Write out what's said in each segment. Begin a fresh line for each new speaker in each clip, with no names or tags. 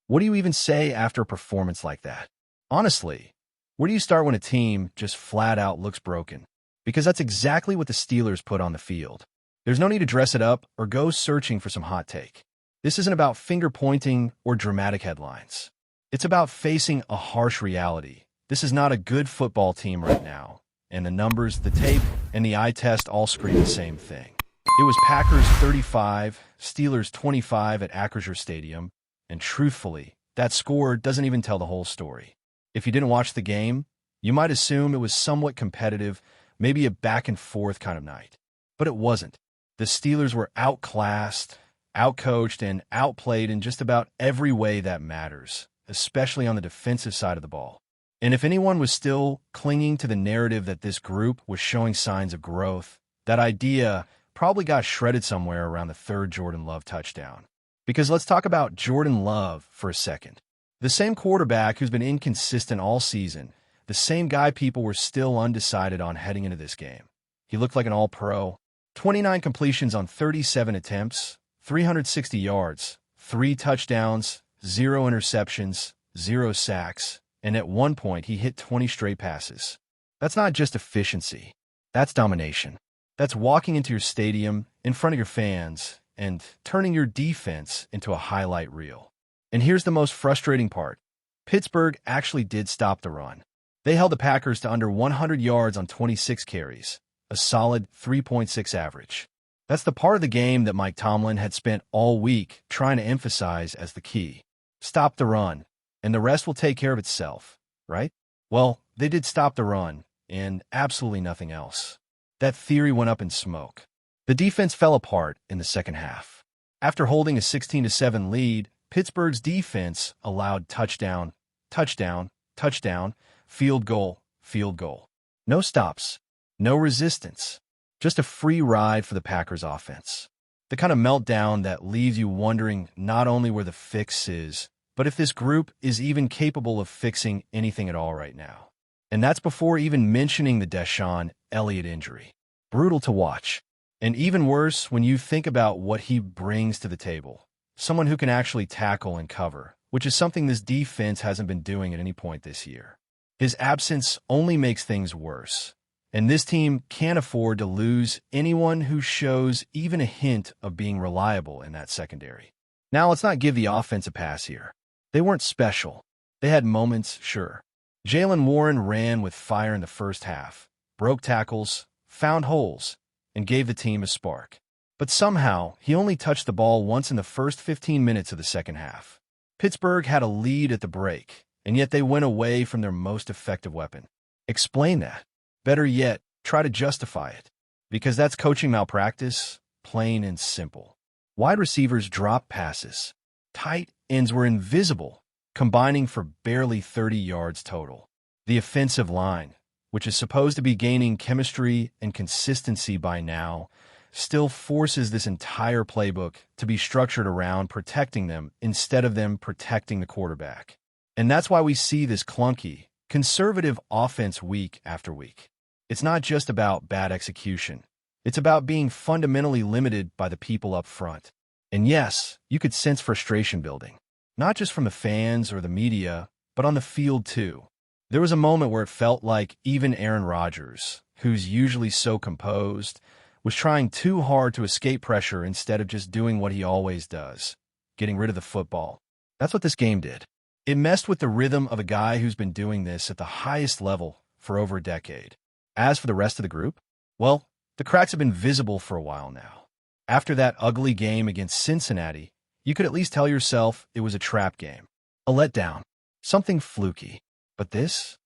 What do you even say after a performance like that? Honestly, where do you start when a team just flat out looks broken? Because that's exactly what the Steelers put on the field. There's no need to dress it up or go searching for some hot take. This isn't about finger-pointing or dramatic headlines. It's about facing a harsh reality. This is not a good football team right now, and the numbers, the tape, and the eye test all scream the same thing. It was Packers 35, Steelers 25 at Acrisure Stadium, and truthfully, that score doesn't even tell the whole story. If you didn't watch the game, you might assume it was somewhat competitive, maybe a back-and-forth kind of night. But it wasn't. The Steelers were outclassed, outcoached, and outplayed in just about every way that matters, especially on the defensive side of the ball. And if anyone was still clinging to the narrative that this group was showing signs of growth, that idea probably got shredded somewhere around the third Jordan Love touchdown. Because let's talk about Jordan Love for a second. The same quarterback who's been inconsistent all season, the same guy people were still undecided on heading into this game. He looked like an all-pro. 29 completions on 37 attempts, 360 yards, 3 touchdowns, 0 interceptions, 0 sacks, and at one point he hit 20 straight passes. That's not just efficiency. That's domination. That's walking into your stadium, in front of your fans, and turning your defense into a highlight reel. And here's the most frustrating part. Pittsburgh actually did stop the run. They held the Packers to under 100 yards on 26 carries, a solid 3.6 average. That's the part of the game that Mike Tomlin had spent all week trying to emphasize as the key. Stop the run, and the rest will take care of itself, right? Well, they did stop the run, and absolutely nothing else. That theory went up in smoke. The defense fell apart in the second half. After holding a 16-7 lead, Pittsburgh's defense allowed touchdown, touchdown, touchdown, field goal, field goal. No stops, no resistance, just a free ride for the Packers offense. The kind of meltdown that leaves you wondering not only where the fix is, but if this group is even capable of fixing anything at all right now. And that's before even mentioning the Deshaun Elliott injury. Brutal to watch. And even worse when you think about what he brings to the table. Someone who can actually tackle and cover, which is something this defense hasn't been doing at any point this year. His absence only makes things worse. And this team can't afford to lose anyone who shows even a hint of being reliable in that secondary. Now, let's not give the offense a pass here. They weren't special. They had moments, sure. Jaylen Warren ran with fire in the first half, broke tackles, found holes, and gave the team a spark. But somehow, he only touched the ball once in the first 15 minutes of the second half. Pittsburgh had a lead at the break, and yet they went away from their most effective weapon. Explain that. Better yet, try to justify it. Because that's coaching malpractice, plain and simple. Wide receivers dropped passes. Tight ends were invisible, combining for barely 30 yards total. The offensive line, which is supposed to be gaining chemistry and consistency by now, still forces this entire playbook to be structured around protecting them instead of them protecting the quarterback. And that's why we see this clunky, conservative offense week after week. It's not just about bad execution. It's about being fundamentally limited by the people up front. And yes, you could sense frustration building, not just from the fans or the media, but on the field too. There was a moment where it felt like even Aaron Rodgers, who's usually so composed, was trying too hard to escape pressure instead of just doing what he always does, getting rid of the football. That's what this game did. It messed with the rhythm of a guy who's been doing this at the highest level for over a decade. As for the rest of the group, well, the cracks have been visible for a while now. After that ugly game against Cincinnati, you could at least tell yourself it was a trap game, a letdown, something fluky. But this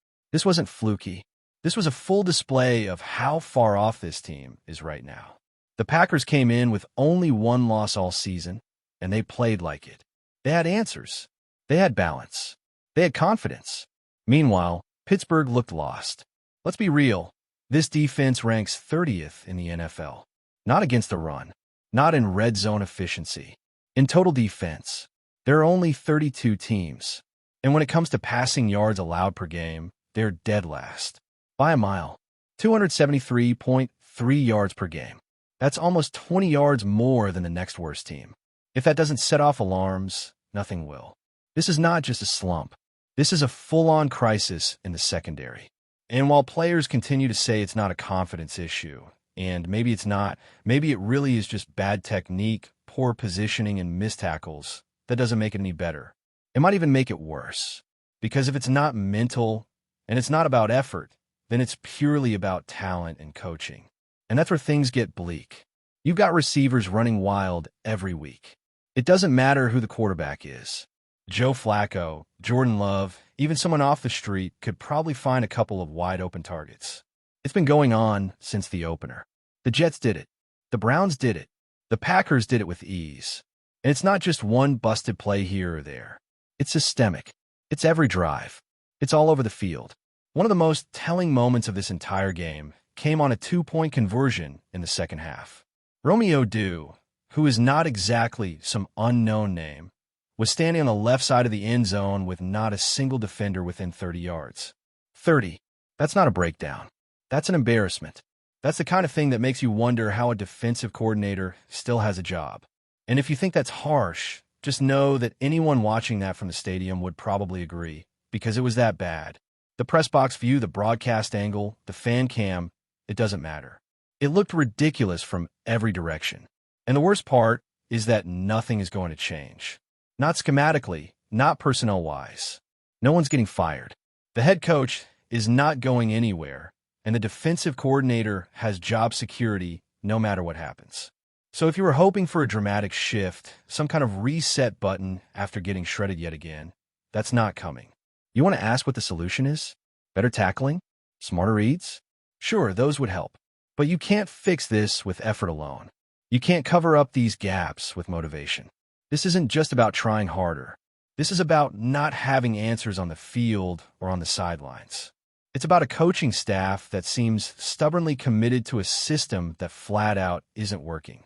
wasn't fluky. This was a full display of how far off this team is right now. The Packers came in with only one loss all season, and they played like it. They had answers. They had balance. They had confidence. Meanwhile, Pittsburgh looked lost. Let's be real. This defense ranks 30th in the NFL. Not against the run. Not in red zone efficiency. In total defense, there are only 32 teams. And when it comes to passing yards allowed per game, they're dead last. By a mile. 273.3 yards per game. That's almost 20 yards more than the next worst team. If that doesn't set off alarms, nothing will. This is not just a slump. This is a full-on crisis in the secondary. And while players continue to say it's not a confidence issue, and maybe it's not, maybe it really is just bad technique, poor positioning, and missed tackles, that doesn't make it any better. It might even make it worse. Because if it's not mental, and it's not about effort, then it's purely about talent and coaching. And that's where things get bleak. You've got receivers running wild every week. It doesn't matter who the quarterback is. Joe Flacco, Jordan Love, even someone off the street could probably find a couple of wide-open targets. It's been going on since the opener. The Jets did it. The Browns did it. The Packers did it with ease. And it's not just one busted play here or there. It's systemic. It's every drive. It's all over the field. One of the most telling moments of this entire game came on a 2-point conversion in the second half. Romeo Dew, who is not exactly some unknown name, was standing on the left side of the end zone with not a single defender within 30 yards. 30. That's not a breakdown. That's an embarrassment. That's the kind of thing that makes you wonder how a defensive coordinator still has a job. And if you think that's harsh, just know that anyone watching that from the stadium would probably agree, because it was that bad. The press box view, the broadcast angle, the fan cam, it doesn't matter. It looked ridiculous from every direction. And the worst part is that nothing is going to change. Not schematically, not personnel-wise. No one's getting fired. The head coach is not going anywhere, and the defensive coordinator has job security no matter what happens. So if you were hoping for a dramatic shift, some kind of reset button after getting shredded yet again, that's not coming. You want to ask what the solution is? Better tackling? Smarter reads? Sure, those would help. But you can't fix this with effort alone. You can't cover up these gaps with motivation. This isn't just about trying harder. This is about not having answers on the field or on the sidelines. It's about a coaching staff that seems stubbornly committed to a system that flat out isn't working.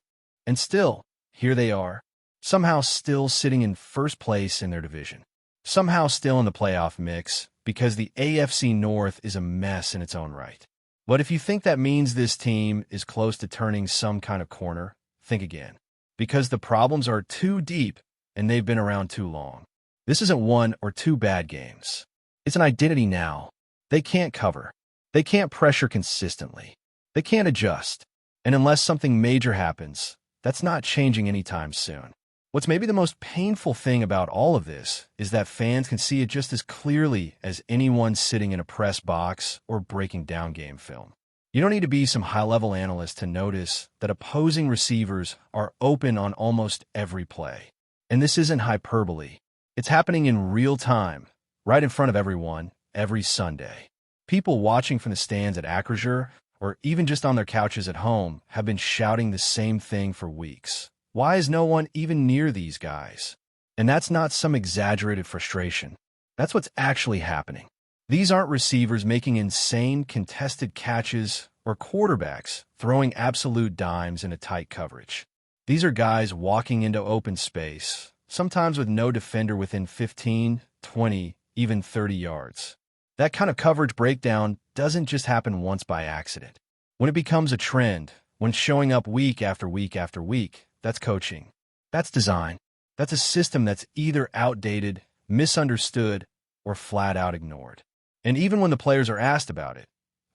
And still, here they are, somehow still sitting in first place in their division. Somehow still in the playoff mix because the AFC North is a mess in its own right. But if you think that means this team is close to turning some kind of corner, think again. Because the problems are too deep and they've been around too long. This isn't one or two bad games. It's an identity now. They can't cover. They can't pressure consistently. They can't adjust. And unless something major happens, that's not changing anytime soon. What's maybe the most painful thing about all of this is that fans can see it just as clearly as anyone sitting in a press box or breaking down game film. You don't need to be some high-level analyst to notice that opposing receivers are open on almost every play. And this isn't hyperbole. It's happening in real time, right in front of everyone, every Sunday. People watching from the stands at Acrisure, or even just on their couches at home, have been shouting the same thing for weeks. Why is no one even near these guys? And that's not some exaggerated frustration. That's what's actually happening. These aren't receivers making insane contested catches or quarterbacks throwing absolute dimes in a tight coverage. These are guys walking into open space, sometimes with no defender within 15, 20, even 30 yards. That kind of coverage breakdown doesn't just happen once by accident. When it becomes a trend, when it's showing up week after week after week, that's coaching. That's design. That's a system that's either outdated, misunderstood, or flat out ignored. And even when the players are asked about it,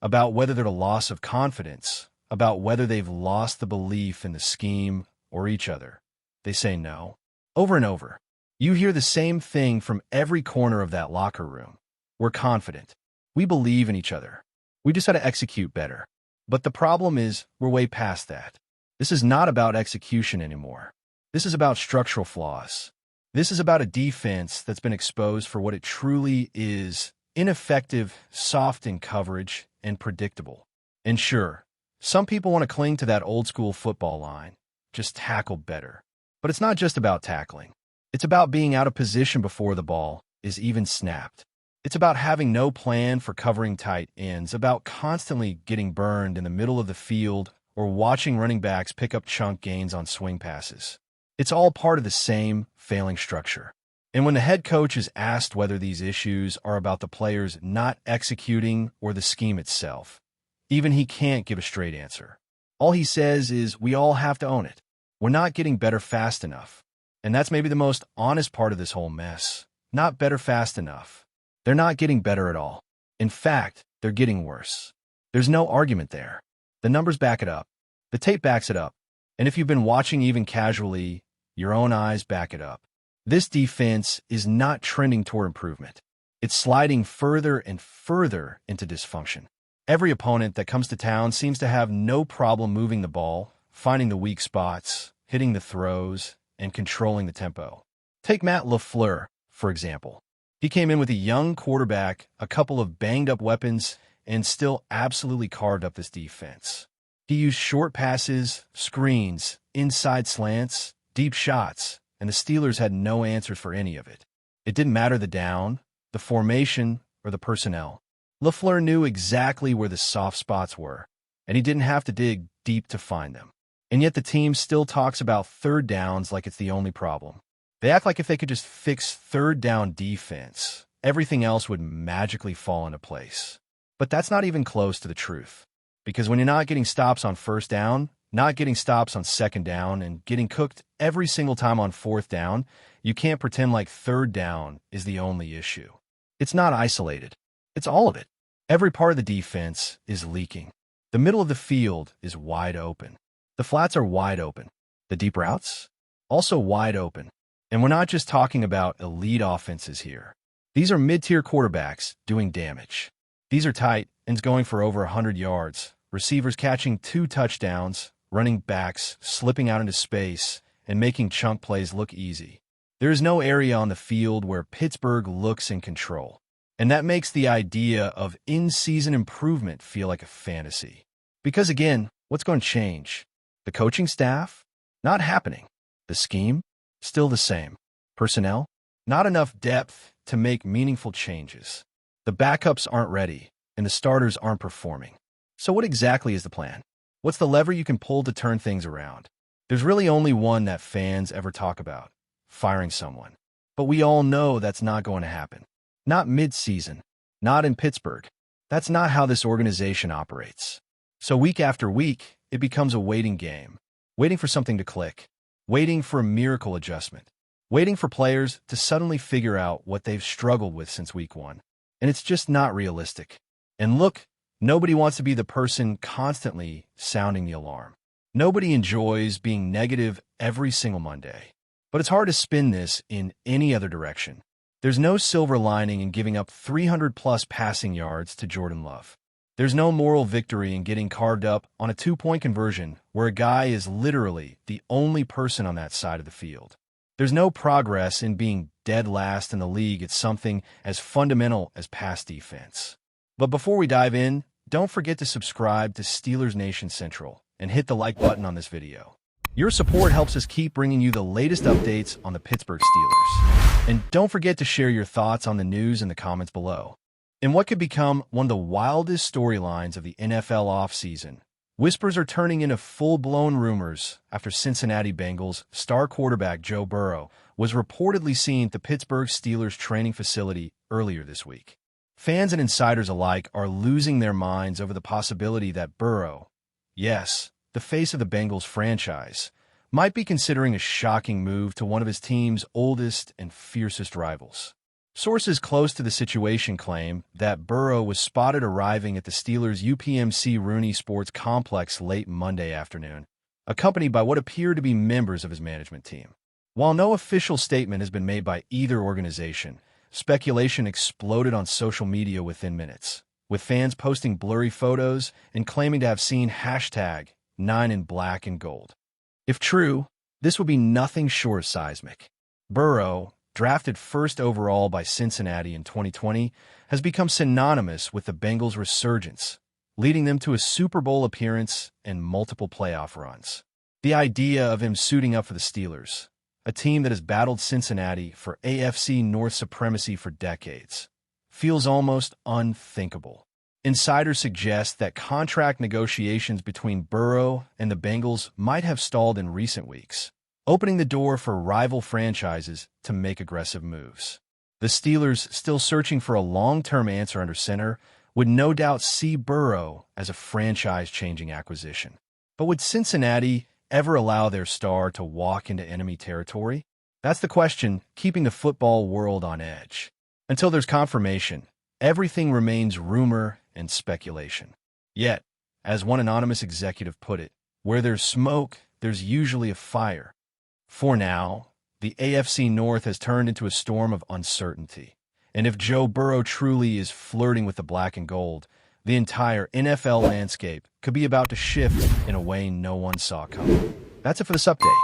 about whether they're a loss of confidence, about whether they've lost the belief in the scheme or each other, they say no. Over and over. You hear the same thing from every corner of that locker room. We're confident. We believe in each other. We just got to execute better. But the problem is, we're way past that. This is not about execution anymore. This is about structural flaws. This is about a defense that's been exposed for what it truly is: ineffective, soft in coverage, and predictable. And sure, some people want to cling to that old-school football line, just tackle better. But it's not just about tackling. It's about being out of position before the ball is even snapped. It's about having no plan for covering tight ends, about constantly getting burned in the middle of the field or watching running backs pick up chunk gains on swing passes. It's all part of the same failing structure. And when the head coach is asked whether these issues are about the players not executing or the scheme itself, even he can't give a straight answer. All he says is, we all have to own it. We're not getting better fast enough. And that's maybe the most honest part of this whole mess. not better fast enough. They're not getting better at all. In fact, they're getting worse. There's no argument there. The numbers back it up. The tape backs it up. And if you've been watching even casually, your own eyes back it up. This defense is not trending toward improvement. It's sliding further and further into dysfunction. Every opponent that comes to town seems to have no problem moving the ball, finding the weak spots, hitting the throws, and controlling the tempo. Take Matt LaFleur, for example. He came in with a young quarterback, a couple of banged-up weapons, and still absolutely carved up this defense. He used short passes, screens, inside slants, deep shots, and the Steelers had no answers for any of it. It didn't matter the down, the formation, or the personnel. LaFleur knew exactly where the soft spots were, and he didn't have to dig deep to find them. And yet the team still talks about third downs like it's the only problem. They act like if they could just fix third down defense, everything else would magically fall into place. But that's not even close to the truth. Because when you're not getting stops on first down, not getting stops on second down, and getting cooked every single time on fourth down, you can't pretend like third down is the only issue. It's not isolated. It's all of it. Every part of the defense is leaking. The middle of the field is wide open. The flats are wide open. The deep routes? Also wide open. And we're not just talking about elite offenses here. These are mid-tier quarterbacks doing damage. These are tight ends going for over 100 yards, receivers catching 2 touchdowns, running backs slipping out into space, and making chunk plays look easy. There is no area on the field where Pittsburgh looks in control. And that makes the idea of in-season improvement feel like a fantasy. Because again, what's going to change? The coaching staff? Not happening. The scheme? Still the same. Personnel? Not enough depth to make meaningful changes. The backups aren't ready, and the starters aren't performing. So what exactly is the plan? What's the lever you can pull to turn things around? There's really only one that fans ever talk about: firing someone. But we all know that's not going to happen. Not mid-season. Not in Pittsburgh. That's not how this organization operates. So week after week, it becomes a waiting game. Waiting for something to click. Waiting for a miracle adjustment. Waiting for players to suddenly figure out what they've struggled with since week 1. And it's just not realistic. And look, nobody wants to be the person constantly sounding the alarm. Nobody enjoys being negative every single Monday. But it's hard to spin this in any other direction. There's no silver lining in giving up 300-plus passing yards to Jordan Love. There's no moral victory in getting carved up on a 2-point conversion where a guy is literally the only person on that side of the field. There's no progress in being dead last in the league at something as fundamental as pass defense. But before we dive in, don't forget to subscribe to Steelers Nation Central and hit the like button on this video. Your support helps us keep bringing you the latest updates on the Pittsburgh Steelers. And don't forget to share your thoughts on the news in the comments below. In what could become one of the wildest storylines of the NFL offseason, whispers are turning into full-blown rumors after Cincinnati Bengals star quarterback Joe Burrow was reportedly seen at the Pittsburgh Steelers training facility earlier this week. Fans and insiders alike are losing their minds over the possibility that Burrow, yes, the face of the Bengals franchise, might be considering a shocking move to one of his team's oldest and fiercest rivals. Sources close to the situation claim that Burrow was spotted arriving at the Steelers' UPMC Rooney Sports Complex late Monday afternoon, accompanied by what appear to be members of his management team. While no official statement has been made by either organization, speculation exploded on social media within minutes, with fans posting blurry photos and claiming to have seen hashtag 9 in black and gold. If true, this would be nothing short of seismic. Burrow, drafted first overall by Cincinnati in 2020, has become synonymous with the Bengals' resurgence, leading them to a Super Bowl appearance and multiple playoff runs. The idea of him suiting up for the Steelers, a team that has battled Cincinnati for AFC North supremacy for decades, feels almost unthinkable. Insiders suggest that contract negotiations between Burrow and the Bengals might have stalled in recent weeks, opening the door for rival franchises to make aggressive moves. The Steelers, still searching for a long-term answer under center, would no doubt see Burrow as a franchise-changing acquisition. But would Cincinnati ever allow their star to walk into enemy territory? That's the question keeping the football world on edge. Until there's confirmation, everything remains rumor and speculation. Yet, as one anonymous executive put it, where there's smoke, there's usually a fire. For now, the AFC North has turned into a storm of uncertainty. And if Joe Burrow truly is flirting with the black and gold, the entire NFL landscape could be about to shift in a way no one saw coming. That's it for this update.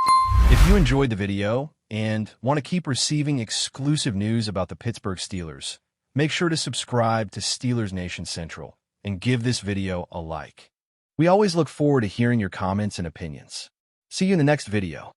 If you enjoyed the video and want to keep receiving exclusive news about the Pittsburgh Steelers, make sure to subscribe to Steelers Nation Central and give this video a like. We always look forward to hearing your comments and opinions. See you in the next video.